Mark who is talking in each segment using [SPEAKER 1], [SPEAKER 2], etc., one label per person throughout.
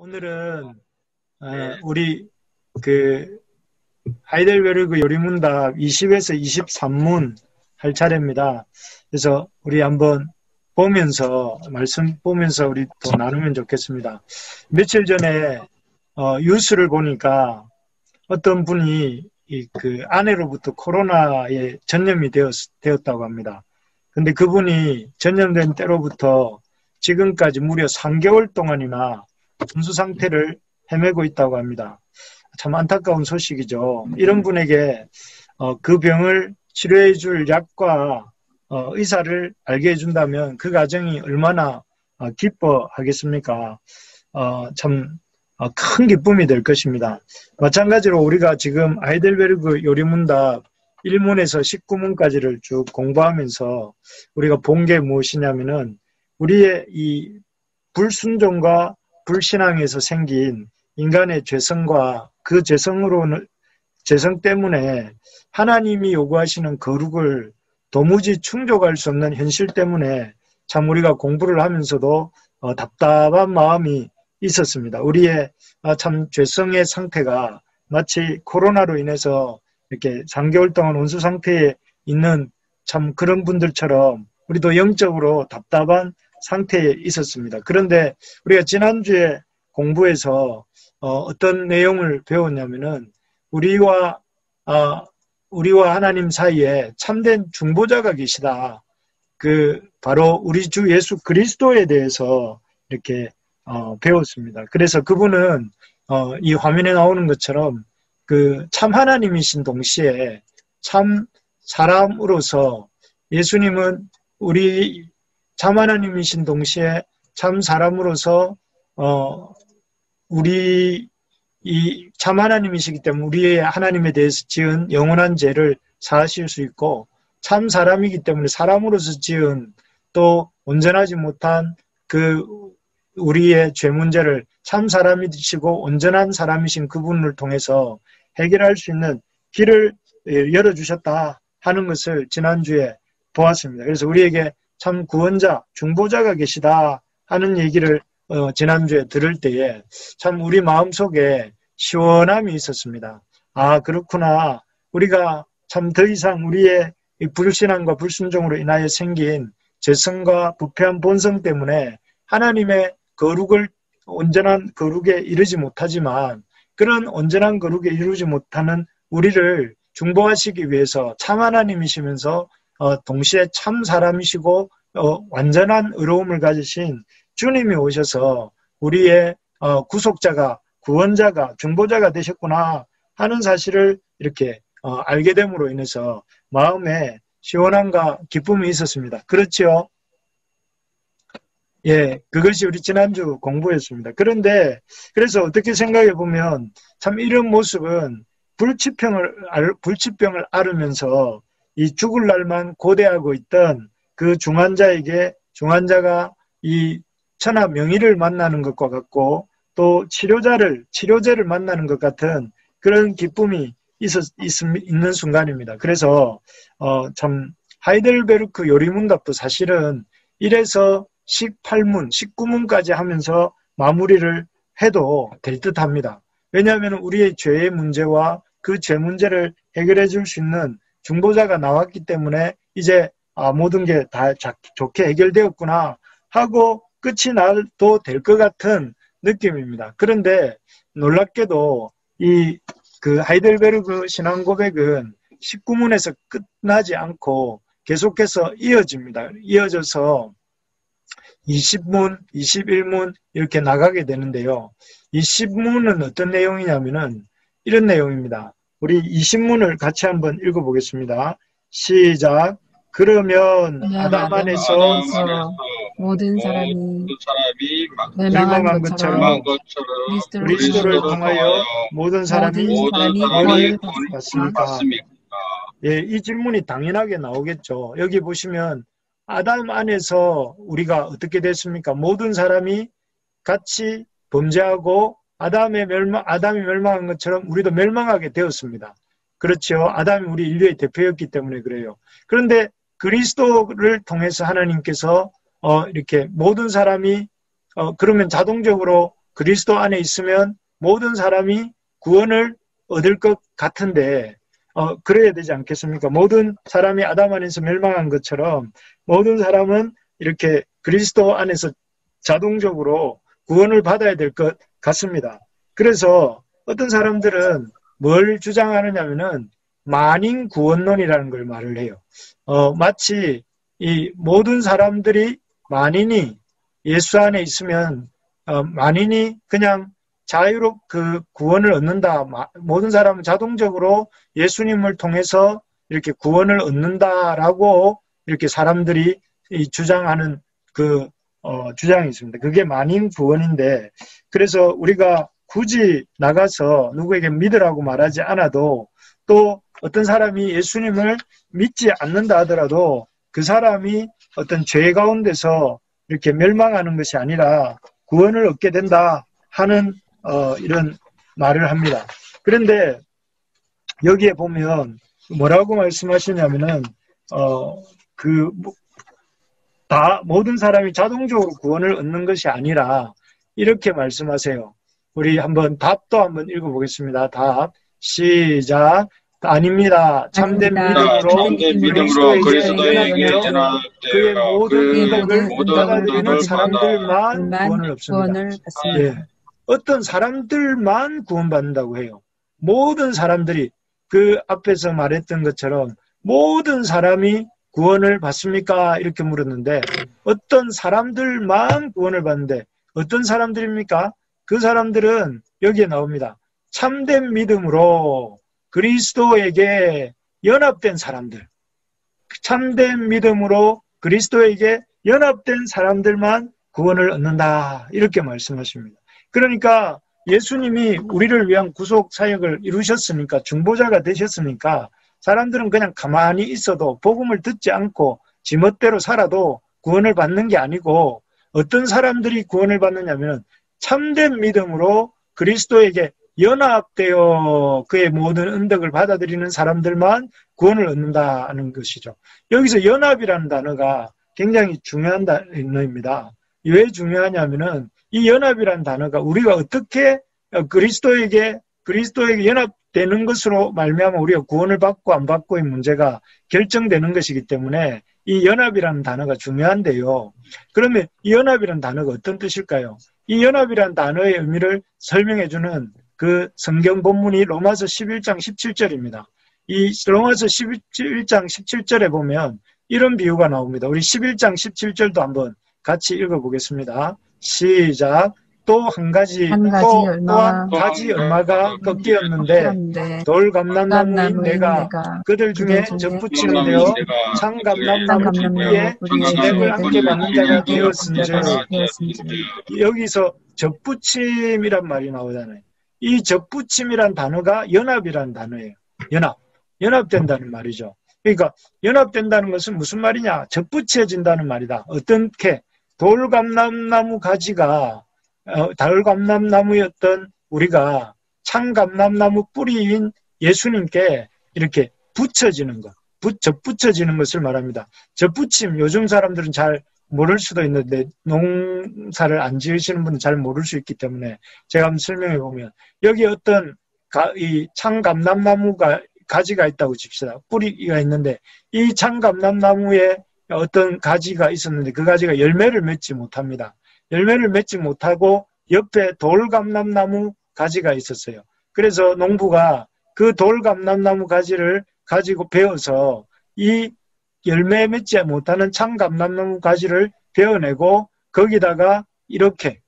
[SPEAKER 1] 오늘은
[SPEAKER 2] 네.
[SPEAKER 1] 우리 그 하이델베르그 요리문답 20에서 23문 할 차례입니다. 그래서 우리 한번 보면서 말씀 보면서 우리 또 나누면 좋겠습니다. 며칠 전에 뉴스를 보니까 어떤 분이 그 아내로부터 코로나에 전염이 되었다고 합니다. 근데 그분이 전염된 때로부터 지금까지 무려 3개월 동안이나 분수 상태를 헤매고 있다고 합니다. 참 안타까운 소식이죠. 이런 분에게 그 병을 치료해 줄 약과 의사를 알게 해준다면 그 가정이 얼마나 기뻐하겠습니까? 참 큰 기쁨이 될 것입니다. 마찬가지로 우리가 지금 하이델베르그 요리문답 1문에서 19문까지를 쭉 공부하면서 우리가 본 게 무엇이냐면은 우리의 이 불순종과 불신앙에서 생긴 인간의 죄성과 그 죄성 때문에 하나님이 요구하시는 거룩을 도무지 충족할 수 없는 현실 때문에 참 우리가 공부를 하면서도 답답한 마음이 있었습니다. 우리의 참 죄성의 상태가 마치 코로나로 인해서 이렇게 3개월 동안 온수 상태에 있는 참 그런 분들처럼 우리도 영적으로 답답한 상태에 있었습니다. 그런데 우리가 지난주에 공부에서 어떤 내용을 배웠냐면은 우리와 하나님 사이에 참된 중보자가 계시다. 바로 우리 주 예수 그리스도에 대해서 이렇게 배웠습니다. 그래서 그분은 이 화면에 나오는 것처럼 그 참 하나님이신 동시에 참 사람으로서 예수님은 우리 참 하나님이신 동시에 참 사람으로서 우리 이 참 하나님이시기 때문에 우리의 하나님에 대해서 지은 영원한 죄를 사하실 수 있고 참 사람이기 때문에 사람으로서 지은 또 온전하지 못한 그 우리의 죄 문제를 참 사람이시고 온전한 사람이신 그분을 통해서 해결할 수 있는 길을 열어주셨다 하는 것을 지난주에 보았습니다. 그래서 우리에게 참 구원자, 중보자가 계시다 하는 얘기를 지난주에 들을 때에 참 우리 마음속에 시원함이 있었습니다. 아, 그렇구나. 우리가 참 더 이상 우리의 불신앙과 불순종으로 인하여 생긴 죄성과 부패한 본성 때문에 하나님의 온전한 거룩에 이르지 못하지만 그런 온전한 거룩에 이르지 못하는 우리를 중보하시기 위해서 참 하나님이시면서 동시에 참 사람이시고 완전한 의로움을 가지신 주님이 오셔서 우리의 구속자가 구원자가 중보자가 되셨구나 하는 사실을 이렇게 알게 됨으로 인해서 마음에 시원함과 기쁨이 있었습니다. 그렇지요? 예, 그것이 우리 지난주 공부였습니다. 그래서 어떻게 생각해 보면 참 이런 모습은 불치병을 앓으면서 이 죽을 날만 고대하고 있던 그 중환자가 이 천하 명의를 만나는 것과 같고 또 치료제를 만나는 것 같은 그런 기쁨이 있는 순간입니다. 그래서 참 하이델베르크 요리문답도 사실은 1에서 18문, 19문까지 하면서 마무리를 해도 될 듯합니다. 왜냐하면 우리의 죄의 문제와 그 죄 문제를 해결해 줄 수 있는 중보자가 나왔기 때문에 이제 모든 게 다 좋게 해결되었구나 하고 끝이 나도 될 것 같은 느낌입니다. 그런데 놀랍게도 그 하이델베르그 신앙 고백은 19문에서 끝나지 않고 계속해서 이어집니다. 이어져서 20문, 21문 이렇게 나가게 되는데요. 20문은 어떤 내용이냐면은 이런 내용입니다. 우리 20문을 같이 한번 읽어보겠습니다. 시작. 그러면 아담 안에서
[SPEAKER 3] 모든 사람이
[SPEAKER 1] 멸망한 것처럼 그리스도를 통하여 모든 사람이 구원을 받습니까? 예, 이 질문이 당연하게 나오겠죠. 여기 보시면 아담 안에서 우리가 어떻게 됐습니까? 모든 사람이 같이 범죄하고 아담이 멸망한 것처럼 우리도 멸망하게 되었습니다. 그렇죠. 아담이 우리 인류의 대표였기 때문에 그래요. 그런데 그리스도를 통해서 하나님께서 이렇게 모든 사람이 그러면 자동적으로 그리스도 안에 있으면 모든 사람이 구원을 얻을 것 같은데 그래야 되지 않겠습니까? 모든 사람이 아담 안에서 멸망한 것처럼 모든 사람은 이렇게 그리스도 안에서 자동적으로 구원을 받아야 될 것 같습니다. 그래서 어떤 사람들은 뭘 주장하느냐면은 만인 구원론이라는 걸 말을 해요. 마치 이 모든 사람들이 만인이 예수 안에 있으면 만인이 그냥 자유로 그 구원을 얻는다. 모든 사람은 자동적으로 예수님을 통해서 이렇게 구원을 얻는다라고 이렇게 사람들이 주장하는 그 주장이 있습니다. 그게 만인 구원인데, 그래서 우리가 굳이 나가서 누구에게 믿으라고 말하지 않아도 또 어떤 사람이 예수님을 믿지 않는다 하더라도 그 사람이 어떤 죄 가운데서 이렇게 멸망하는 것이 아니라 구원을 얻게 된다 하는 이런 말을 합니다. 그런데 여기에 보면 뭐라고 말씀하시냐면은 다 모든 사람이 자동적으로 구원을 얻는 것이 아니라 이렇게 말씀하세요. 우리 한번 답도 한번 읽어보겠습니다. 답 시작. 아닙니다. 참된 믿음으로 그리스도에게 연합되어 그의 모든 은덕을 받아들이는 사람들만 구원을 얻습니다. 예. 어떤 사람들만 구원받는다고 해요. 모든 사람들이 그 앞에서 말했던 것처럼 모든 사람이 구원을 받습니까? 이렇게 물었는데 어떤 사람들만 구원을 받는데 어떤 사람들입니까? 그 사람들은 여기에 나옵니다. 참된 믿음으로 그리스도에게 연합된 사람들, 참된 믿음으로 그리스도에게 연합된 사람들만 구원을 얻는다. 이렇게 말씀하십니다. 그러니까 예수님이 우리를 위한 구속 사역을 이루셨으니까, 중보자가 되셨으니까 사람들은 그냥 가만히 있어도 복음을 듣지 않고 지멋대로 살아도 구원을 받는 게 아니고 어떤 사람들이 구원을 받느냐면 참된 믿음으로 그리스도에게 연합되어 그의 모든 은덕을 받아들이는 사람들만 구원을 얻는다는 것이죠. 여기서 연합이라는 단어가 굉장히 중요한 단어입니다. 왜 중요하냐면은 이 연합이라는 단어가 우리가 어떻게 그리스도에게 연합되는 것으로 말미암아 우리가 구원을 받고 안 받고의 문제가 결정되는 것이기 때문에 이 연합이라는 단어가 중요한데요. 그러면 이 연합이라는 단어가 어떤 뜻일까요? 이 연합이라는 단어의 의미를 설명해주는 그 성경 본문이 로마서 11장 17절입니다. 이 로마서 11장 17절에 보면 이런 비유가 나옵니다. 우리 11장 17절도 한번 같이 읽어보겠습니다. 시작. 또 한 가지 또한 가지 얼마가 꺾이었는데 돌 감람나무인 내가 그들 중에 접붙이는 되어 창 감람나무 뿌리에 진액을 함께 받는 자가 되었은지. 여기서 접붙임이란 말이 나오잖아요. 이 접붙임이란 단어가 연합이란 단어예요. 연합된다는 말이죠. 그러니까 연합된다는 것은 무슨 말이냐? 접붙여진다는 말이다. 어떻게? 돌감람나무 가지가 돌감람나무였던 우리가 창감람나무 뿌리인 예수님께 이렇게 붙여지는 것, 접붙여지는 것을 말합니다. 접붙임, 요즘 사람들은 잘 모를 수도 있는데 농사를 안 지으시는 분은 잘 모를 수 있기 때문에 제가 한번 설명해 보면 여기 어떤 이 창감람나무가 가지가 있다고 칩시다. 뿌리가 있는데 이 창감람나무에 어떤 가지가 있었는데 그 가지가 열매를 맺지 못합니다. 열매를 맺지 못하고 옆에 돌감람나무 가지가 있었어요. 그래서 농부가 그 돌감람나무 가지를 가지고 베어서 이 열매 맺지 못하는 창감람나무 가지를 베어내고 거기다가 이렇게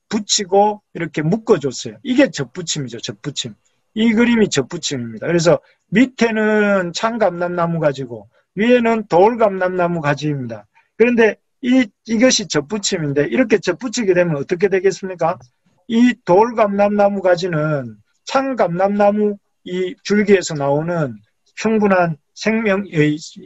[SPEAKER 1] 붙이고 이렇게 묶어줬어요. 이게 접붙임이죠. 접붙임. 이 그림이 접붙임입니다. 그래서 밑에는 창감람나무 가지고 위에는 돌감람나무 가지입니다. 그런데 이것이 접붙임인데 이렇게 접붙이게 되면 어떻게 되겠습니까? 이 돌감람나무 가지는 창감람나무 이 줄기에서 나오는 충분한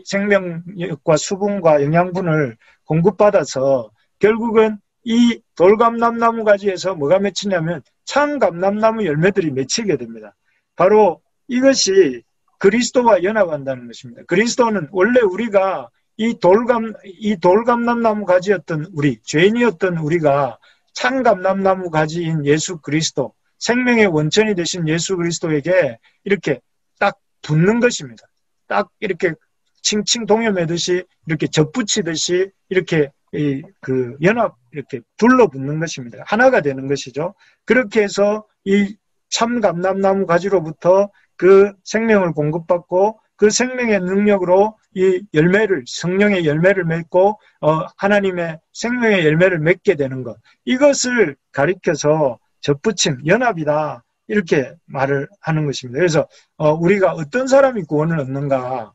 [SPEAKER 1] 생명력과 수분과 영양분을 공급받아서 결국은 이 돌감람나무 가지에서 뭐가 맺히냐면 창감람나무 열매들이 맺히게 됩니다. 바로 이것이 그리스도와 연합한다는 것입니다. 그리스도는 원래 우리가 이 돌감람나무 가지였던 우리, 죄인이었던 우리가 참감람나무 가지인 예수 그리스도, 생명의 원천이 되신 예수 그리스도에게 이렇게 딱 붙는 것입니다. 딱 이렇게 칭칭 동여매듯이 이렇게 접붙이듯이 이렇게 연합 이렇게 둘러붙는 것입니다. 하나가 되는 것이죠. 그렇게 해서 이 참감람나무 가지로부터 그 생명을 공급받고 그 생명의 능력으로 이 열매를, 성령의 열매를 맺고 하나님의 생명의 열매를 맺게 되는 것, 이것을 가리켜서 접붙임, 연합이다, 이렇게 말을 하는 것입니다. 그래서 우리가 어떤 사람이 구원을 얻는가,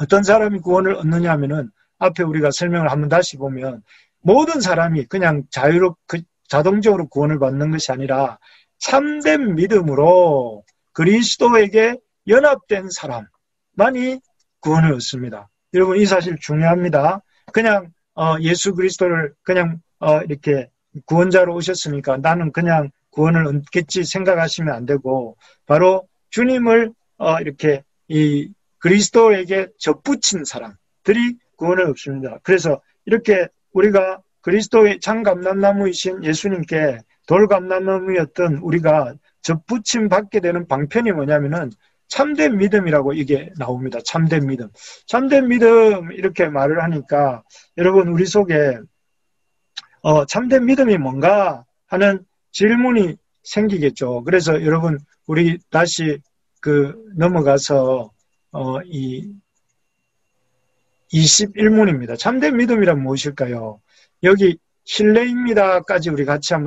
[SPEAKER 1] 어떤 사람이 구원을 얻느냐 하면은 앞에 우리가 설명을 한번 다시 보면 모든 사람이 그냥 자동적으로 구원을 받는 것이 아니라 참된 믿음으로 그리스도에게 연합된 사람만이 구원을 얻습니다. 여러분, 이 사실 중요합니다. 그냥 예수 그리스도를 그냥 이렇게 구원자로 오셨으니까 나는 그냥 구원을 얻겠지 생각하시면 안 되고, 바로 주님을 이렇게 이 그리스도에게 접붙인 사람들이 구원을 얻습니다. 그래서 이렇게 우리가 그리스도의 참감람나무이신 예수님께 돌감람나무였던 우리가 접붙임 받게 되는 방편이 뭐냐면은 참된 믿음이라고 이게 나옵니다. 참된 믿음. 참된 믿음 이렇게 말을 하니까 여러분, 우리 속에 참된 믿음이 뭔가 하는 질문이 생기겠죠. 그래서 여러분, 우리 다시 넘어가서 이 21문입니다. 참된 믿음이란 무엇일까요? 여기 신뢰입니다까지 우리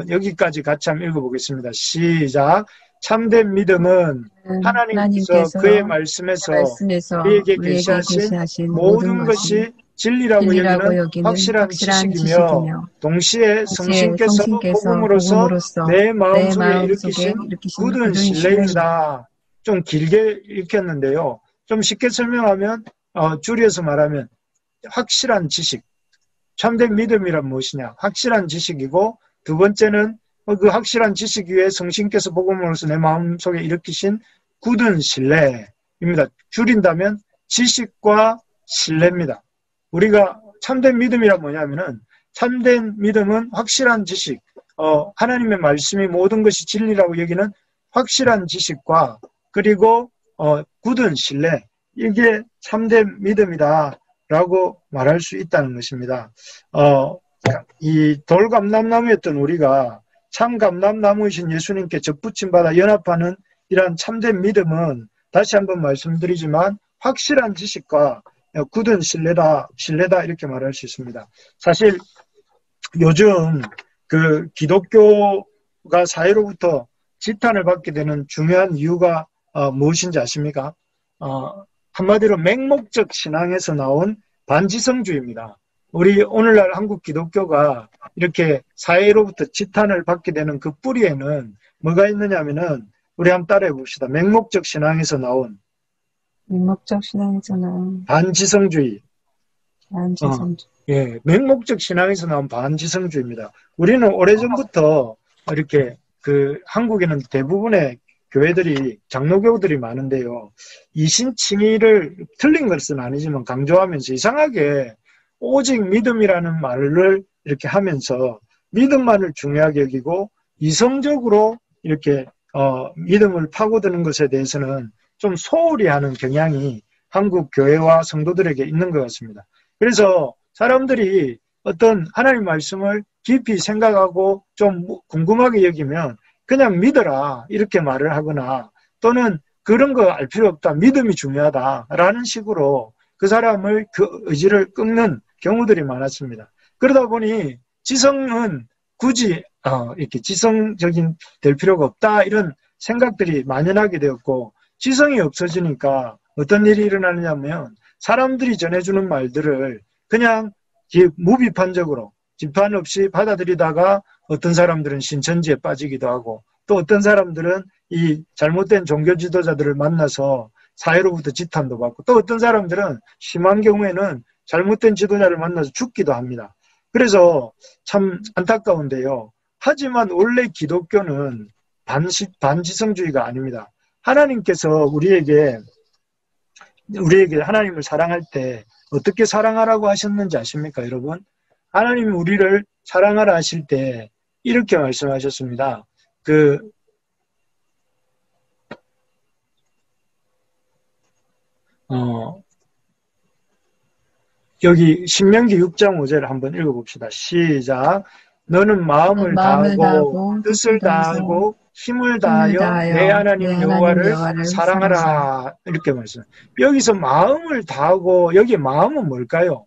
[SPEAKER 1] 여기까지 같이 한번 읽어보겠습니다. 시작. 참된 믿음은 하나님께서 그의 말씀에서 우리에게 계시하신 모든 것이 진리라고 여기는 확실한 지식이며 동시에 성신께서 복음으로서 내 마음속에 일으키신 굳은 신뢰입니다. 좀 길게 읽혔는데요. 좀 쉽게 설명하면 줄여서 말하면 확실한 지식, 참된 믿음이란 무엇이냐? 확실한 지식이고, 두 번째는 그 확실한 지식 위에 성신께서 복음으로서 내 마음속에 일으키신 굳은 신뢰입니다. 줄인다면 지식과 신뢰입니다. 우리가 참된 믿음이란 뭐냐면은, 참된 믿음은 확실한 지식, 하나님의 말씀이 모든 것이 진리라고 여기는 확실한 지식과 그리고 굳은 신뢰, 이게 참된 믿음이다 라고 말할 수 있다는 것입니다. 이 돌감람나무였던 우리가 참감람나무이신 예수님께 접붙임받아 연합하는 이러한 참된 믿음은 다시 한번 말씀드리지만 확실한 지식과 굳은 신뢰다 이렇게 말할 수 있습니다. 사실 요즘 기독교가 사회로부터 지탄을 받게 되는 중요한 이유가 무엇인지 아십니까? 한마디로 맹목적 신앙에서 나온 반지성주의입니다. 우리 오늘날 한국 기독교가 이렇게 사회로부터 지탄을 받게 되는 그 뿌리에는 뭐가 있느냐면은 우리 한번 따라해 봅시다. 맹목적 신앙에서 나온 반지성주의. 예, 맹목적 신앙에서 나온 반지성주의입니다. 우리는 오래전부터 이렇게 한국에는 대부분의 교회들이, 장로교들이 많은데요. 이신칭의를 틀린 것은 아니지만 강조하면서 이상하게 오직 믿음이라는 말을 이렇게 하면서 믿음만을 중요하게 여기고 이성적으로 이렇게 믿음을 파고드는 것에 대해서는 좀 소홀히 하는 경향이 한국 교회와 성도들에게 있는 것 같습니다. 그래서 사람들이 어떤 하나님 말씀을 깊이 생각하고 좀 궁금하게 여기면 그냥 믿어라 이렇게 말을 하거나, 또는 그런 거 알 필요 없다, 믿음이 중요하다라는 식으로 그 사람을 그 의지를 끊는 경우들이 많았습니다. 그러다 보니 지성은 굳이 이렇게 지성적인 될 필요가 없다, 이런 생각들이 만연하게 되었고, 지성이 없어지니까 어떤 일이 일어나느냐면 사람들이 전해주는 말들을 그냥 무비판적으로 비판 없이 받아들이다가 어떤 사람들은 신천지에 빠지기도 하고, 또 어떤 사람들은 이 잘못된 종교 지도자들을 만나서 사회로부터 지탄도 받고, 또 어떤 사람들은 심한 경우에는 잘못된 지도자를 만나서 죽기도 합니다. 그래서 참 안타까운데요. 하지만 원래 기독교는 반지성주의가 아닙니다. 하나님께서 우리에게 하나님을 사랑할 때 어떻게 사랑하라고 하셨는지 아십니까, 여러분? 하나님이 우리를 사랑하라 하실 때 이렇게 말씀하셨습니다. 그 여기 신명기 6장 5절을 한번 읽어봅시다. 시작. 너는 마음을 다하고 뜻을 다하고 힘을 다하여 내 하나님 여호와를 사랑하라. 이렇게 말씀. 여기서 마음을 다하고, 여기 마음은 뭘까요?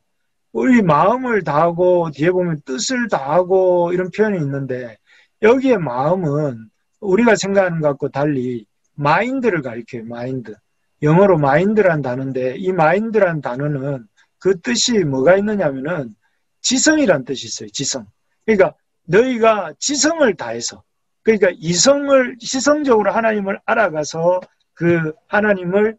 [SPEAKER 1] 우리 마음을 다하고 뒤에 보면 뜻을 다하고 이런 표현이 있는데, 여기에 마음은 우리가 생각하는 것과 달리 마인드를 가리켜요. 마인드. 영어로 마인드란 단어인데, 이 마인드란 단어는 그 뜻이 뭐가 있느냐면은 지성이란 뜻이 있어요. 지성. 그러니까 너희가 지성을 다해서, 그러니까 지성적으로 하나님을 알아가서 그 하나님을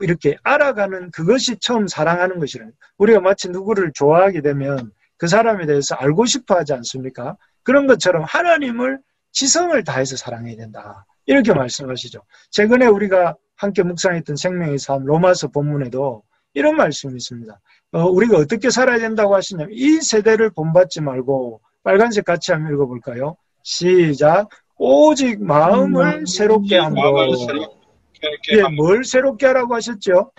[SPEAKER 1] 이렇게 알아가는 그것이 처음 사랑하는 것이라는. 우리가 마치 누구를 좋아하게 되면 그 사람에 대해서 알고 싶어 하지 않습니까? 그런 것처럼 하나님을 지성을 다해서 사랑해야 된다. 이렇게 말씀하시죠. 최근에 우리가 함께 묵상했던 생명의 삶 로마서 본문에도 이런 말씀이 있습니다. 우리가 어떻게 살아야 된다고 하시냐면, 이 세대를 본받지 말고, 빨간색 같이 한번 읽어볼까요? 시작. 오직 마음을 새롭게 함으로. 예, 뭘 새롭게 하라고 하셨죠?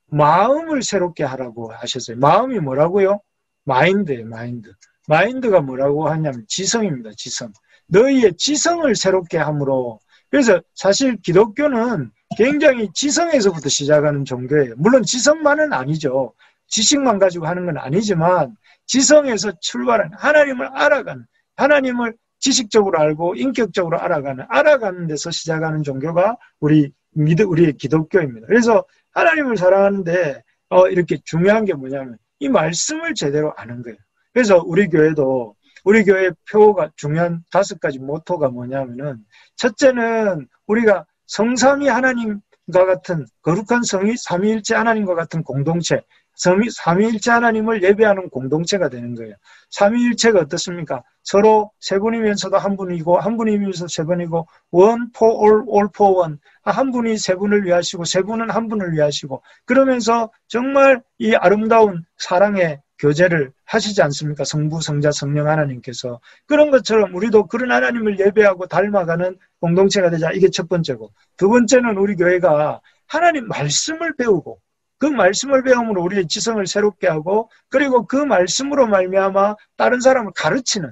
[SPEAKER 1] 마음을 새롭게 하라고 하셨어요. 마음이 뭐라고요? 마인드예요, 마인드. 마인드가 뭐라고 하냐면 지성입니다, 지성. 너희의 지성을 새롭게 함으로. 그래서 사실 기독교는 굉장히 지성에서부터 시작하는 종교예요. 물론 지성만은 아니죠. 지식만 가지고 하는 건 아니지만 지성에서 출발한 하나님을 알아가는, 하나님을 지식적으로 알고 인격적으로 알아가는 데서 시작하는 종교가 우리의 기독교입니다. 그래서 하나님을 사랑하는데 이렇게 중요한 게 뭐냐면 이 말씀을 제대로 아는 거예요. 그래서 우리 교회 표가 중요한 5가지 모토가 뭐냐면은, 첫째는 우리가 성삼위 하나님과 같은 거룩한 삼위일체 하나님과 같은 공동체, 삼위일체 하나님을 예배하는 공동체가 되는 거예요. 삼위일체가 어떻습니까? 서로 세 분이면서도 한 분이고, 한 분이면서 세 분이고, one for all for one. 한 분이 세 분을 위하시고, 세 분은 한 분을 위하시고, 그러면서 정말 이 아름다운 사랑의 교제를 하시지 않습니까? 성부, 성자, 성령 하나님께서. 그런 것처럼 우리도 그런 하나님을 예배하고 닮아가는 공동체가 되자. 이게 첫 번째고. 두 번째는 우리 교회가 하나님 말씀을 배우고, 그 말씀을 배움으로 우리의 지성을 새롭게 하고, 그리고 그 말씀으로 말미암아 다른 사람을 가르치는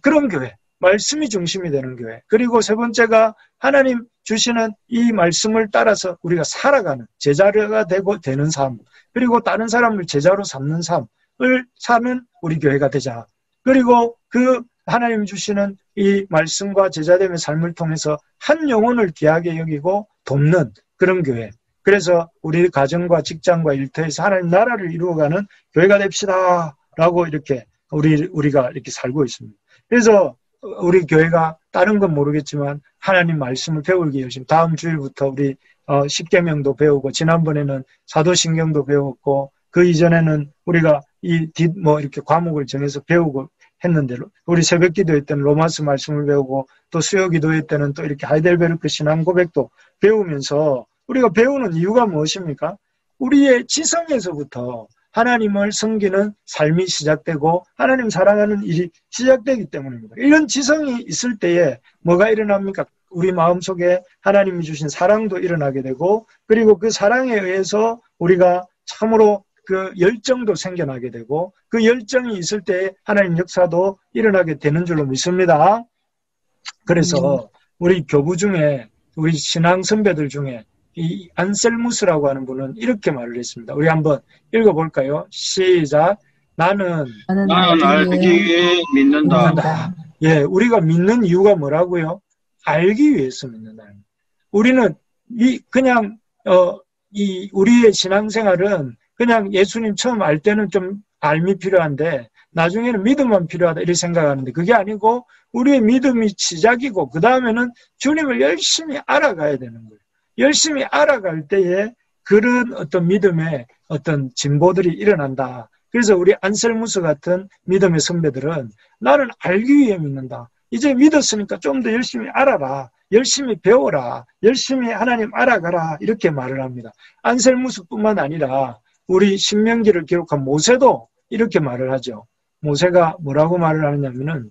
[SPEAKER 1] 그런 교회, 말씀이 중심이 되는 교회. 그리고 세 번째가 하나님 주시는 이 말씀을 따라서 우리가 살아가는 제자가 되는 삶, 그리고 다른 사람을 제자로 삼는 삶을 사는 우리 교회가 되자. 그리고 그 하나님 주시는 이 말씀과 제자됨의 삶을 통해서 한 영혼을 귀하게 여기고 돕는 그런 교회. 그래서 우리 가정과 직장과 일터에서 하나님 나라를 이루어가는 교회가 됩시다 라고 이렇게 우리가 이렇게 살고 있습니다. 그래서 우리 교회가 다른 건 모르겠지만 하나님 말씀을 배우기 열심히, 다음 주일부터 우리 십계명도 배우고, 지난번에는 사도신경도 배웠고, 그 이전에는 우리가 이렇게 과목을 정해서 배우고 했는데, 우리 새벽 기도회 때는 로마서 말씀을 배우고, 또 수요 기도회 때는 또 이렇게 하이델베르크 신앙 고백도 배우면서, 우리가 배우는 이유가 무엇입니까? 우리의 지성에서부터 하나님을 섬기는 삶이 시작되고 하나님 사랑하는 일이 시작되기 때문입니다. 이런 지성이 있을 때에 뭐가 일어납니까? 우리 마음속에 하나님이 주신 사랑도 일어나게 되고, 그리고 그 사랑에 의해서 우리가 참으로 그 열정도 생겨나게 되고, 그 열정이 있을 때에 하나님 역사도 일어나게 되는 줄로 믿습니다. 그래서 우리 교부 중에, 우리 신앙 선배들 중에 이 안셀무스라고 하는 분은 이렇게 말을 했습니다. 우리 한번 읽어볼까요? 시작. 나는
[SPEAKER 2] 알기 믿는다.
[SPEAKER 1] 예, 우리가 믿는 이유가 뭐라고요? 알기 위해서 믿는다. 우리는 그냥 우리의 신앙생활은 그냥 예수님 처음 알 때는 좀 알미 필요한데 나중에는 믿음만 필요하다 이렇게 생각하는데, 그게 아니고 우리의 믿음이 시작이고 그 다음에는 주님을 열심히 알아가야 되는 거예요. 열심히 알아갈 때에 그런 어떤 믿음의 어떤 진보들이 일어난다. 그래서 우리 안셀무스 같은 믿음의 선배들은 나는 알기 위해 믿는다. 이제 믿었으니까 좀 더 열심히 알아라. 열심히 배워라. 열심히 하나님 알아가라. 이렇게 말을 합니다. 안셀무스뿐만 아니라 우리 신명기를 기록한 모세도 이렇게 말을 하죠. 모세가 뭐라고 말을 하느냐면은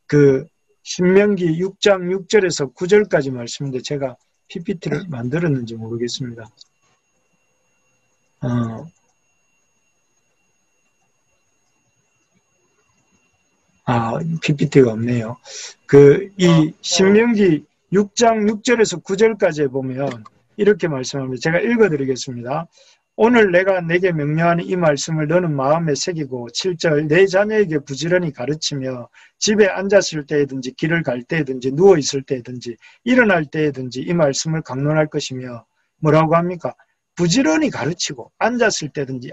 [SPEAKER 1] 그 신명기 6장 6절에서 9절까지 말씀인데 제가 PPT를 만들었는지 모르겠습니다. PPT가 없네요. 이 신명기 6장 6절에서 9절까지 보면 이렇게 말씀합니다. 제가 읽어드리겠습니다. 오늘 내가 내게 명령하는 이 말씀을 너는 마음에 새기고 7절 내 자녀에게 부지런히 가르치며 집에 앉았을 때든지 길을 갈 때든지 누워있을 때든지 일어날 때든지 이 말씀을 강론할 것이며 뭐라고 합니까? 부지런히 가르치고 앉았을 때든지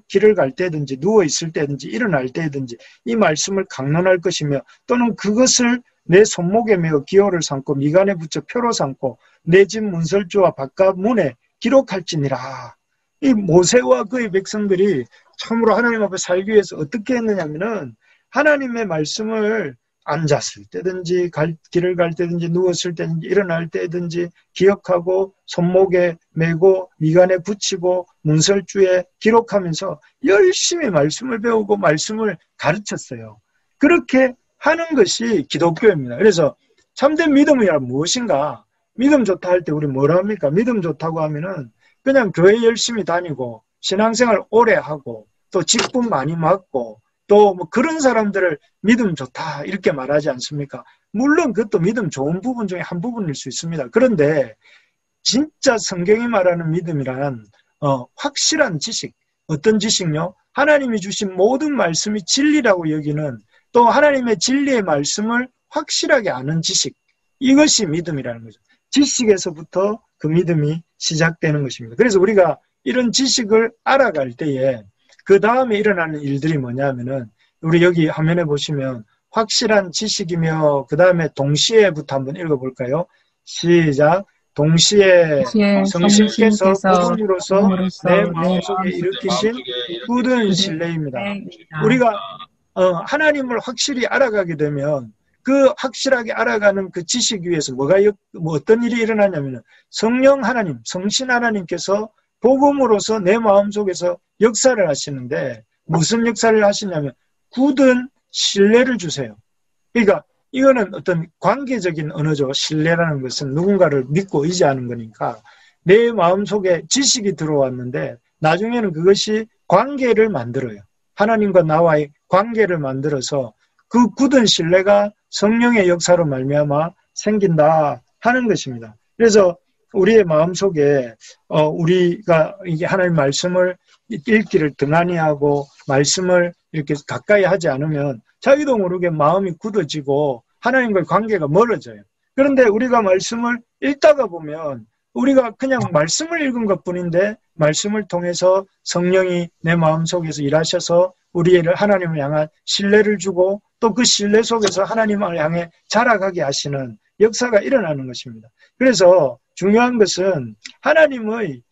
[SPEAKER 1] 길을 갈 때든지 누워있을 때든지 일어날 때든지 이 말씀을 강론할 것이며 또는 그것을 내 손목에 메어 기호를 삼고 미간에 붙여 표로 삼고 내 집 문설주와 바깥 문에 기록할지니라. 이 모세와 그의 백성들이 참으로 하나님 앞에 살기 위해서 어떻게 했느냐면은 하나님의 말씀을 앉았을 때든지 길을 갈 때든지 누웠을 때든지 일어날 때든지 기억하고 손목에 메고 미간에 붙이고 문설주에 기록하면서 열심히 말씀을 배우고 말씀을 가르쳤어요. 그렇게 하는 것이 기독교입니다. 그래서 참된 믿음이란 무엇인가? 믿음 좋다 할 때 우리 뭐라 합니까? 믿음 좋다고 하면은 그냥 교회 열심히 다니고 신앙생활 오래 하고 또 직분 많이 맡고 또 뭐 그런 사람들을 믿음 좋다 이렇게 말하지 않습니까? 물론 그것도 믿음 좋은 부분 중에 한 부분일 수 있습니다. 그런데 진짜 성경이 말하는 믿음이란 확실한 지식, 어떤 지식요? 하나님이 주신 모든 말씀이 진리라고 여기는 또 하나님의 진리의 말씀을 확실하게 아는 지식, 이것이 믿음이라는 거죠. 지식에서부터 그 믿음이 시작되는 것입니다. 그래서 우리가 이런 지식을 알아갈 때에 그 다음에 일어나는 일들이 뭐냐면은 우리 여기 화면에 보시면 확실한 지식이며 그 다음에 동시에부터 한번 읽어볼까요? 시작. 동시에 성신께서 복음으로서 내 마음속에 일으키신 굳은 신뢰입니다. 우리가 하나님을 확실히 알아가게 되면 그 확실하게 알아가는 그 지식 위에서 어떤 일이 일어나냐면 성령 하나님, 성신 하나님께서 복음으로서 내 마음속에서 역사를 하시는데 무슨 역사를 하시냐면 굳은 신뢰를 주세요. 그러니까 이거는 어떤 관계적인 언어죠. 신뢰라는 것은 누군가를 믿고 의지하는 거니까 내 마음속에 지식이 들어왔는데 나중에는 그것이 관계를 만들어요. 하나님과 나와의 관계를 만들어서 그 굳은 신뢰가 성령의 역사로 말미암아 생긴다 하는 것입니다. 그래서 우리의 마음속에 우리가 이게 하나님 말씀을 읽기를 등한히 하고 말씀을 이렇게 가까이 하지 않으면 자기도 모르게 마음이 굳어지고 하나님과의 관계가 멀어져요. 그런데 우리가 말씀을 읽다가 보면 우리가 그냥 말씀을 읽은 것뿐인데 말씀을 통해서 성령이 내 마음속에서 일하셔서 우리를 하나님을 향한 신뢰를 주고 또 그 신뢰 속에서 하나님을 향해 자라가게 하시는 역사가 일어나는 것입니다. 그래서 중요한 것은 하나님의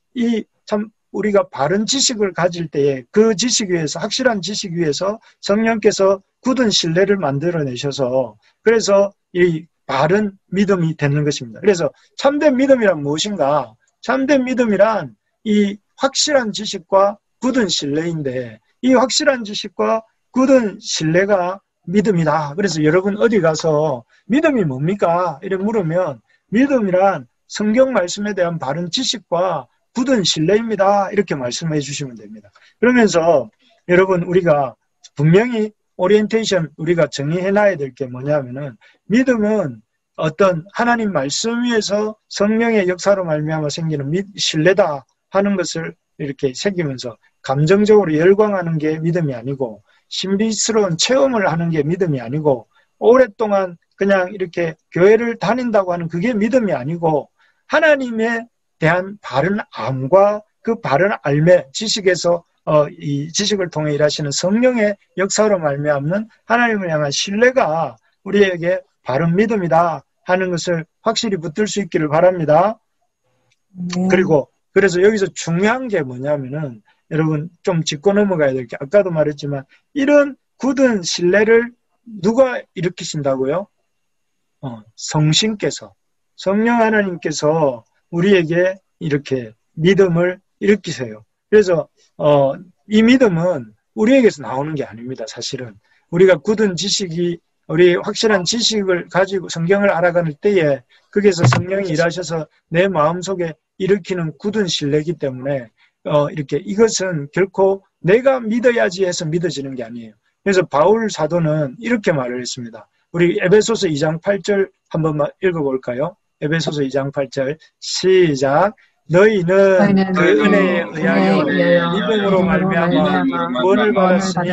[SPEAKER 1] 우리가 바른 지식을 가질 때에 그 지식 위에서 확실한 지식 위에서 성령께서 굳은 신뢰를 만들어내셔서 그래서 이 바른 믿음이 되는 것입니다. 그래서 참된 믿음이란 무엇인가? 참된 믿음이란 이 확실한 지식과 굳은 신뢰인데 이 확실한 지식과 굳은 신뢰가 믿음이다. 그래서 여러분 어디 가서 믿음이 뭡니까? 이렇게 물으면 믿음이란 성경 말씀에 대한 바른 지식과 굳은 신뢰입니다. 이렇게 말씀해 주시면 됩니다. 그러면서 여러분 우리가 분명히 오리엔테이션 우리가 정의해놔야 될 게 뭐냐면은 믿음은 어떤 하나님 말씀 위에서 성령의 역사로 말미암아 생기는 신뢰다 하는 것을 이렇게 새기면서 감정적으로 열광하는 게 믿음이 아니고 신비스러운 체험을 하는 게 믿음이 아니고 오랫동안 그냥 이렇게 교회를 다닌다고 하는 그게 믿음이 아니고 하나님에 대한 바른 암과 그 바른 알매 지식에서 이 지식을 통해 일하시는 성령의 역사로 말미암는 하나님을 향한 신뢰가 우리에게 바른 믿음이다 하는 것을 확실히 붙들 수 있기를 바랍니다. 그리고 그래서 여기서 중요한 게 뭐냐면은 여러분 좀 짚고 넘어가야 될 게 아까도 말했지만 이런 굳은 신뢰를 누가 일으키신다고요? 성신께서 성령 하나님께서 우리에게 이렇게 믿음을 일으키세요. 그래서 이 믿음은 우리에게서 나오는 게 아닙니다. 사실은 우리가 굳은 지식이 우리 확실한 지식을 가지고 성경을 알아가는 때에 거기에서 성령이 일하셔서 내 마음속에 일으키는 굳은 신뢰이기 때문에 이렇게 이것은 결코 내가 믿어야지 해서 믿어지는 게 아니에요. 그래서 바울 사도는 이렇게 말을 했습니다. 우리 에베소서 2장 8절 한번 읽어볼까요? 에베소서 2장 8절 시작. 너희는 그 은혜에 의하여 믿음으로 말미암아 구원을 받았으니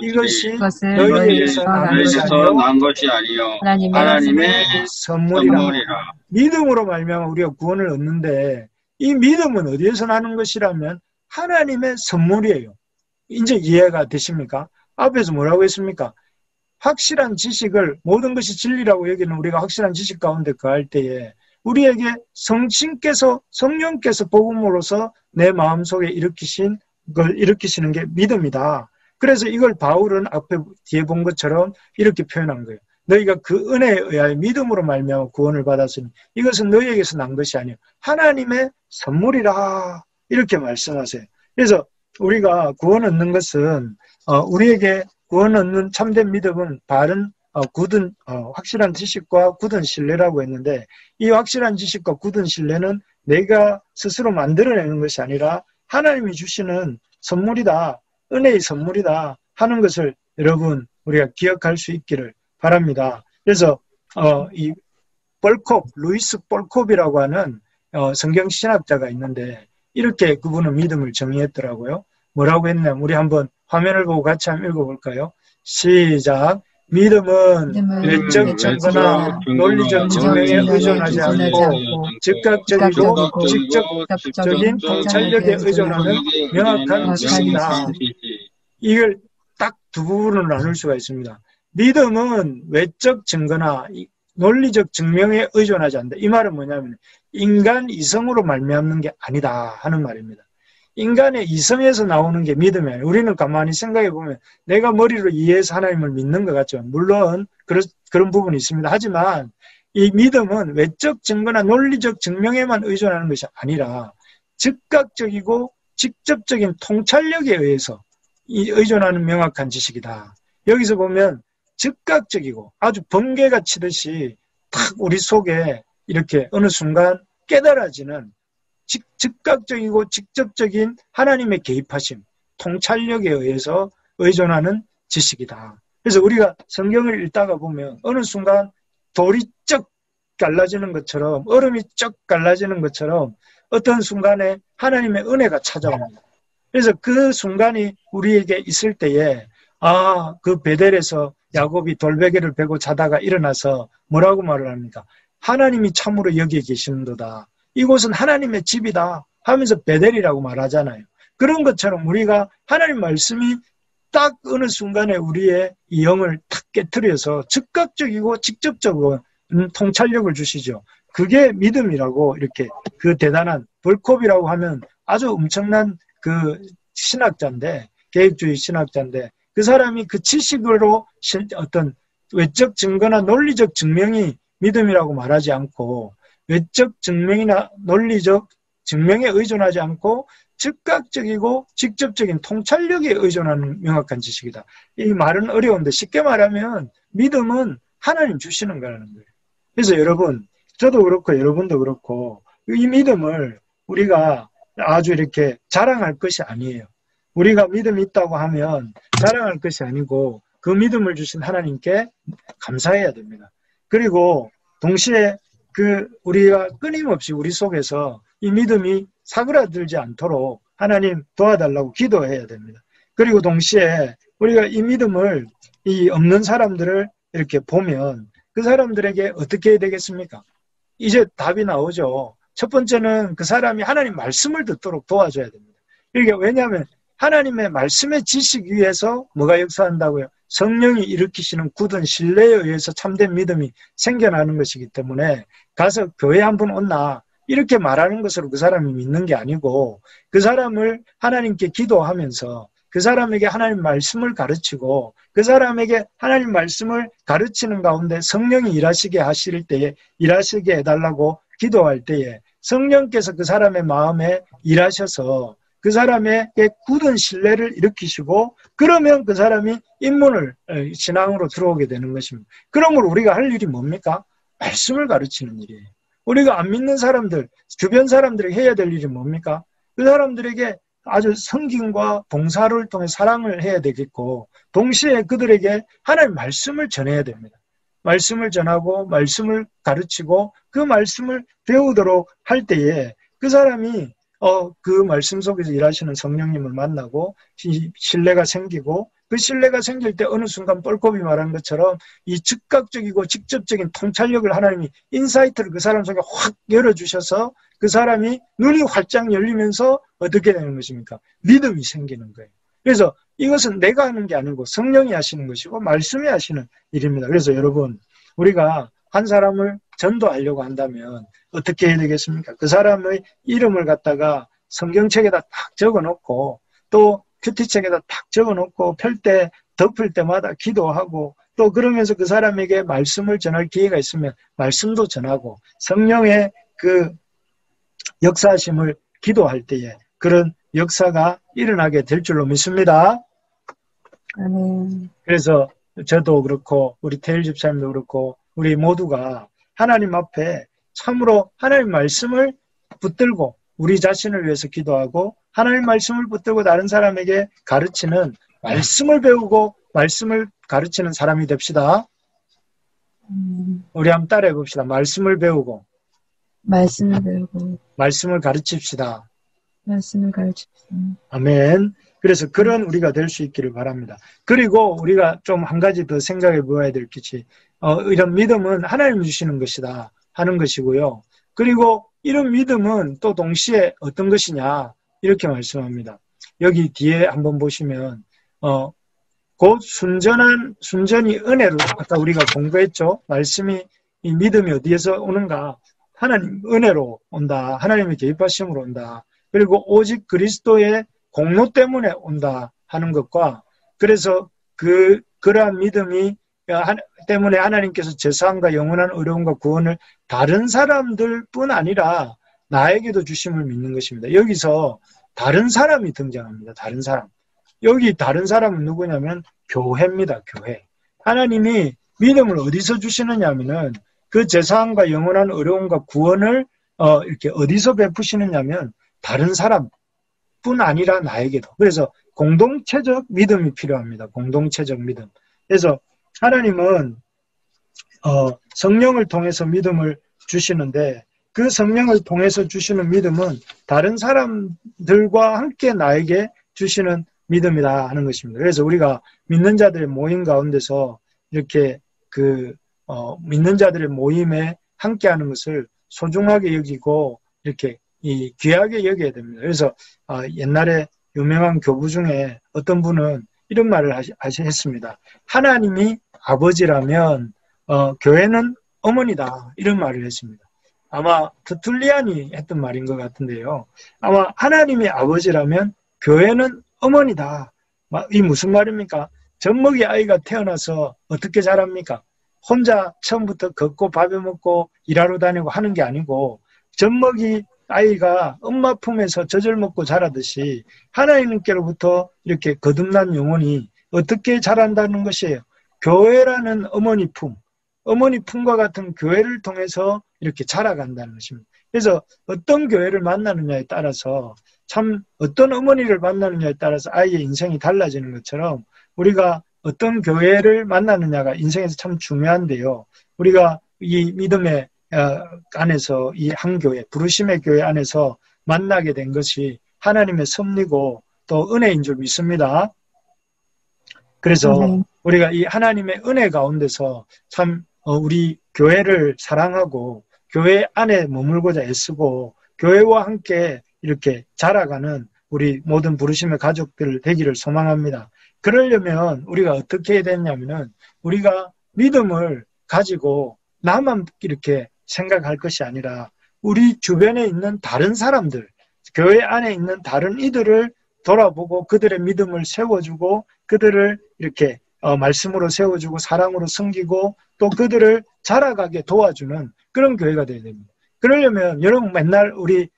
[SPEAKER 1] 이것이 너희에게서 난 것이 아니요 하나님의 선물이라. 믿음으로 말미암아 우리가 구원을 얻는데 이 믿음은 어디에서 나는 것이라면 하나님의 선물이에요. 이제 이해가 되십니까? 앞에서 뭐라고 했습니까? 확실한 지식을 모든 것이 진리라고 여기는 우리가 확실한 지식 가운데 거할 때에 우리에게 성령께서 복음으로서 내 마음속에 일으키시는 게 믿음이다. 그래서 이걸 바울은 앞에 뒤에 본 것처럼 이렇게 표현한 거예요. 너희가 그 은혜에 의하여 믿음으로 말미암아 구원을 받았으니 이것은 너희에게서 난 것이 아니요 하나님의 선물이라. 이렇게 말씀하세요. 그래서 우리가 구원 얻는 것은 우리에게 구원 얻는 참된 믿음은 바른 굳은 확실한 지식과 굳은 신뢰라고 했는데 이 확실한 지식과 굳은 신뢰는 내가 스스로 만들어내는 것이 아니라 하나님이 주시는 선물이다. 은혜의 선물이다 하는 것을 여러분 우리가 기억할 수 있기를 바랍니다. 그래서 이 루이스 볼콥이라고 하는 성경 신학자가 있는데 이렇게 그분은 믿음을 정의했더라고요. 뭐라고 했냐면 우리 한번 화면을 보고 같이 한번 읽어볼까요? 시작. 믿음은 외적 증거나 논리적 증명에 의존하지 않고 즉각적이고 직접적인 통찰력에 의존하는 명확한 지식이다. 이걸 딱 두 부분으로 나눌 수가 있습니다. 믿음은 외적 증거나 논리적 증명에 의존하지 않는다. 이 말은 뭐냐면 인간 이성으로 말미암는 게 아니다 하는 말입니다. 인간의 이성에서 나오는 게 믿음이 아니에요. 우리는 가만히 생각해 보면 내가 머리로 이해해서 하나님을 믿는 것 같죠. 물론 그런 부분이 있습니다. 하지만 이 믿음은 외적 증거나 논리적 증명에만 의존하는 것이 아니라 즉각적이고 직접적인 통찰력에 의해서 의존하는 명확한 지식이다. 여기서 보면 즉각적이고 아주 번개가 치듯이 탁 우리 속에 이렇게 어느 순간 깨달아지는 즉각적이고 직접적인 하나님의 개입하심, 통찰력에 의해서 의존하는 지식이다. 그래서 우리가 성경을 읽다가 보면 어느 순간 돌이 쩍 갈라지는 것처럼 얼음이 쩍 갈라지는 것처럼 어떤 순간에 하나님의 은혜가 찾아옵니다. 그래서 그 순간이 우리에게 있을 때에 그 베델에서 야곱이 돌베개를 베고 자다가 일어나서 뭐라고 말을 합니까? 하나님이 참으로 여기에 계시는도다. 이곳은 하나님의 집이다 하면서 베델이라고 말하잖아요. 그런 것처럼 우리가 하나님 말씀이 딱 어느 순간에 우리의 이 영을 탁 깨트려서 즉각적이고 직접적으로 통찰력을 주시죠. 그게 믿음이라고 이렇게 그 대단한 볼콥이라고 하면 아주 엄청난 그 신학자인데 계획주의 신학자인데 그 사람이 그 지식으로 어떤 외적 증거나 논리적 증명이 믿음이라고 말하지 않고 외적 증명이나 논리적 증명에 의존하지 않고 즉각적이고 직접적인 통찰력에 의존하는 명확한 지식이다. 이 말은 어려운데 쉽게 말하면 믿음은 하나님 주시는 거라는 거예요. 그래서 여러분, 저도 그렇고 여러분도 그렇고 이 믿음을 우리가 아주 이렇게 자랑할 것이 아니에요. 우리가 믿음이 있다고 하면 자랑할 것이 아니고 그 믿음을 주신 하나님께 감사해야 됩니다. 그리고 동시에 우리가 끊임없이 우리 속에서 이 믿음이 사그라들지 않도록 하나님 도와달라고 기도해야 됩니다. 그리고 동시에 우리가 이 믿음을 이 없는 사람들을 이렇게 보면 그 사람들에게 어떻게 해야 되겠습니까? 이제 답이 나오죠. 첫 번째는 그 사람이 하나님 말씀을 듣도록 도와줘야 됩니다. 이게 왜냐하면 하나님의 말씀의 지식 위에서 뭐가 역사한다고요? 성령이 일으키시는 굳은 신뢰에 의해서 참된 믿음이 생겨나는 것이기 때문에 가서 교회 한번 온나 이렇게 말하는 것으로 그 사람이 믿는 게 아니고 그 사람을 하나님께 기도하면서 그 사람에게 하나님 말씀을 가르치고 그 사람에게 하나님 말씀을 가르치는 가운데 성령이 일하시게 하실 때에 일하시게 해달라고 기도할 때에 성령께서 그 사람의 마음에 일하셔서 그 사람에게 굳은 신뢰를 일으키시고 그러면 그 사람이 입문을 신앙으로 들어오게 되는 것입니다. 그러므로 우리가 할 일이 뭡니까? 말씀을 가르치는 일이에요. 우리가 안 믿는 사람들, 주변 사람들에게 해야 될 일이 뭡니까? 그 사람들에게 아주 성김과 봉사를 통해 사랑을 해야 되겠고 동시에 그들에게 하나님의 말씀을 전해야 됩니다. 말씀을 전하고 말씀을 가르치고 그 말씀을 배우도록 할 때에 그 사람이 그 말씀 속에서 일하시는 성령님을 만나고 신뢰가 생기고 그 신뢰가 생길 때 어느 순간 뻘kop이 말한 것처럼 이 즉각적이고 직접적인 통찰력을 하나님이 인사이트를 그 사람 속에 확 열어주셔서 그 사람이 눈이 활짝 열리면서 어떻게 되는 것입니까? 믿음이 생기는 거예요. 그래서 이것은 내가 하는 게 아니고 성령이 하시는 것이고 말씀이 하시는 일입니다. 그래서 여러분 우리가 한 사람을 전도하려고 한다면 어떻게 해야 되겠습니까? 그 사람의 이름을 갖다가 성경책에다 딱 적어놓고 또 큐티책에다 딱 적어놓고 펼 때 덮을 때마다 기도하고 또 그러면서 그 사람에게 말씀을 전할 기회가 있으면 말씀도 전하고 성령의 그 역사하심을 기도할 때에 그런 역사가 일어나게 될 줄로 믿습니다.
[SPEAKER 3] 아멘.
[SPEAKER 1] 그래서 저도 그렇고 우리 태일 집사님도 그렇고 우리 모두가 하나님 앞에 참으로 하나님 말씀을 붙들고 우리 자신을 위해서 기도하고 하나님 말씀을 붙들고 다른 사람에게 가르치는 말씀을 배우고 말씀을 가르치는 사람이 됩시다. 우리 한번 따라해 봅시다. 말씀을 배우고 말씀을 가르칩시다.
[SPEAKER 3] 말씀을 가르칩시다.
[SPEAKER 1] 아멘. 그래서 그런 우리가 될 수 있기를 바랍니다. 그리고 우리가 좀 한 가지 더 생각해 보아야 될 것이 이런 믿음은 하나님이 주시는 것이다 하는 것이고요. 그리고 이런 믿음은 또 동시에 어떤 것이냐 이렇게 말씀합니다. 여기 뒤에 한번 보시면 곧 순전히 은혜로 아까 우리가 공부했죠. 말씀이 이 믿음이 어디에서 오는가? 하나님 은혜로 온다. 하나님의 개입하심으로 온다. 그리고 오직 그리스도의 공로 때문에 온다 하는 것과 그래서 그러한 믿음이 때문에 하나님께서 제사함과 영원한 의로움과 구원을 다른 사람들뿐 아니라 나에게도 주심을 믿는 것입니다. 여기서 다른 사람이 등장합니다. 다른 사람. 여기 다른 사람은 누구냐면 교회입니다. 교회. 하나님이 믿음을 어디서 주시느냐 하면은 그 제사함과 영원한 의로움과 구원을 이렇게 어디서 베푸시느냐면 다른 사람뿐 아니라 나에게도. 그래서 공동체적 믿음이 필요합니다. 공동체적 믿음. 그래서 하나님은 성령을 통해서 믿음을 주시는데 그 성령을 통해서 주시는 믿음은 다른 사람들과 함께 나에게 주시는 믿음이다 하는 것입니다. 그래서 우리가 믿는 자들의 모임 가운데서 이렇게 믿는 자들의 모임에 함께하는 것을 소중하게 여기고 이렇게 귀하게 여겨야 됩니다. 그래서 옛날에 유명한 교부 중에 어떤 분은 이런 말을 했습니다. 하나님이 아버지라면 교회는 어머니다. 이런 말을 했습니다. 아마 터툴리안이 했던 말인 것 같은데요. 아마 하나님이 아버지라면 교회는 어머니다. 이 무슨 말입니까? 젖먹이 아이가 태어나서 어떻게 자랍니까? 혼자 처음부터 걷고 밥에 먹고 일하러 다니고 하는 게 아니고 젖먹이 아이가 엄마 품에서 젖을 먹고 자라듯이 하나님께로부터 이렇게 거듭난 영혼이 어떻게 자란다는 것이에요. 교회라는 어머니 품과 같은 교회를 통해서 이렇게 자라간다는 것입니다. 그래서 어떤 교회를 만나느냐에 따라서 참 어떤 어머니를 만나느냐에 따라서 아이의 인생이 달라지는 것처럼 우리가 어떤 교회를 만나느냐가 인생에서 참 중요한데요. 우리가 이 믿음의 안에서 이 한 교회, 부르심의 교회 안에서 만나게 된 것이 하나님의 섭리고 또 은혜인 줄 믿습니다. 그래서 우리가 이 하나님의 은혜 가운데서 참 우리 교회를 사랑하고 교회 안에 머물고자 애쓰고 교회와 함께 이렇게 자라가는 우리 모든 부르심의 가족들 되기를 소망합니다. 그러려면 우리가 어떻게 해야 되냐면은 우리가 믿음을 가지고 나만 이렇게 생각할 것이 아니라 우리 주변에 있는 다른 사람들, 교회 안에 있는 다른 이들을 돌아보고 그들의 믿음을 세워주고 그들을 이렇게 말씀으로 세워주고 사랑으로 섬기고 또 그들을 자라가게 도와주는 그런 교회가 되어야 됩니다. 그러려면 여러분 맨날 우리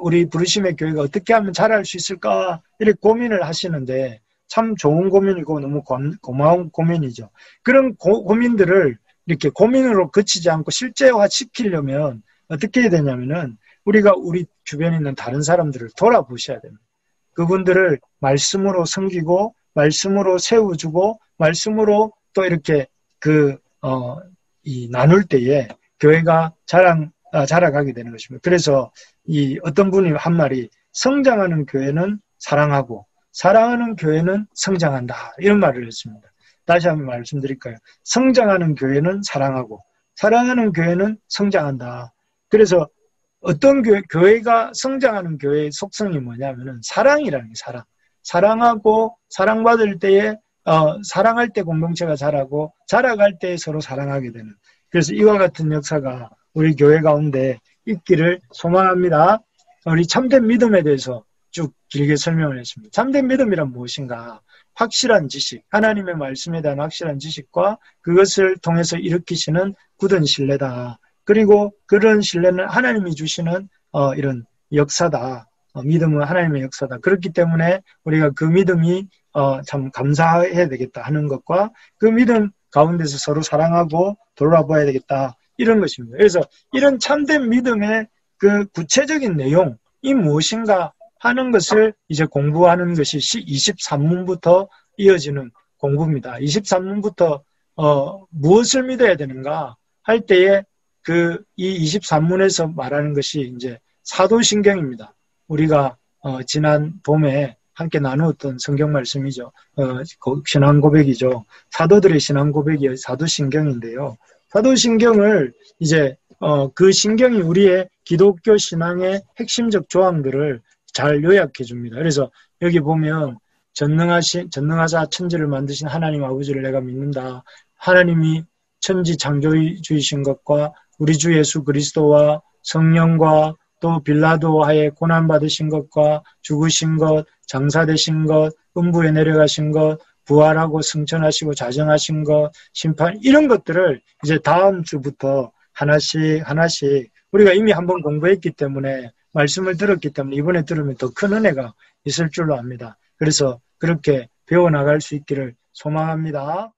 [SPEAKER 1] 우리 부르심의 교회가 어떻게 하면 잘할 수 있을까 이렇게 고민을 하시는데 참 좋은 고민이고 너무 고마운 고민이죠. 그런 고민들을 이렇게 고민으로 그치지 않고 실제화시키려면 어떻게 해야 되냐면은 우리가 우리 주변에 있는 다른 사람들을 돌아보셔야 됩니다. 그분들을 말씀으로 섬기고 말씀으로 세워주고 말씀으로 또 이렇게 나눌 때에 교회가 자라가게 되는 것입니다. 그래서 어떤 분이 한 말이 성장하는 교회는 사랑하고 사랑하는 교회는 성장한다. 이런 말을 했습니다. 다시 한번 말씀드릴까요? 성장하는 교회는 사랑하고 사랑하는 교회는 성장한다. 그래서 어떤 교회가 성장하는 교회의 속성이 뭐냐면은 사랑이라는 게 사랑. 사랑하고 사랑받을 때에 사랑할 때 공동체가 자라고 자라갈 때 서로 사랑하게 되는. 그래서 이와 같은 역사가 우리 교회 가운데 있기를 소망합니다. 우리 참된 믿음에 대해서 쭉 길게 설명을 했습니다. 참된 믿음이란 무엇인가? 확실한 지식, 하나님의 말씀에 대한 확실한 지식과 그것을 통해서 일으키시는 굳은 신뢰다. 그리고 그런 신뢰는 하나님이 주시는 이런 역사다. 믿음은 하나님의 역사다. 그렇기 때문에 우리가 그 믿음이 참 감사해야 되겠다 하는 것과 그 믿음 가운데서 서로 사랑하고 돌아봐야 되겠다. 이런 것입니다. 그래서 이런 참된 믿음의 그 구체적인 내용이 무엇인가 하는 것을 이제 공부하는 것이 23문부터 이어지는 공부입니다. 23문부터 무엇을 믿어야 되는가 할 때에 이 23문에서 말하는 것이 이제 사도신경입니다. 우리가 지난 봄에 함께 나누었던 성경 말씀이죠. 신앙 고백이죠. 사도들의 신앙 고백이 사도신경인데요. 사도신경을 이제 그 신경이 우리의 기독교 신앙의 핵심적 조항들을 잘 요약해 줍니다. 그래서 여기 보면 전능하사 천지를 만드신 하나님 아버지를 내가 믿는다. 하나님이 천지 창조주이신 것과 우리 주 예수 그리스도와 성령과 또 빌라도 하에 고난받으신 것과 죽으신 것, 장사되신 것, 음부에 내려가신 것, 부활하고 승천하시고 자정하신 것, 심판 이런 것들을 이제 다음 주부터 하나씩 우리가 이미 한번 공부했기 때문에 말씀을 들었기 때문에 이번에 들으면 더 큰 은혜가 있을 줄로 압니다. 그래서 그렇게 배워나갈 수 있기를 소망합니다.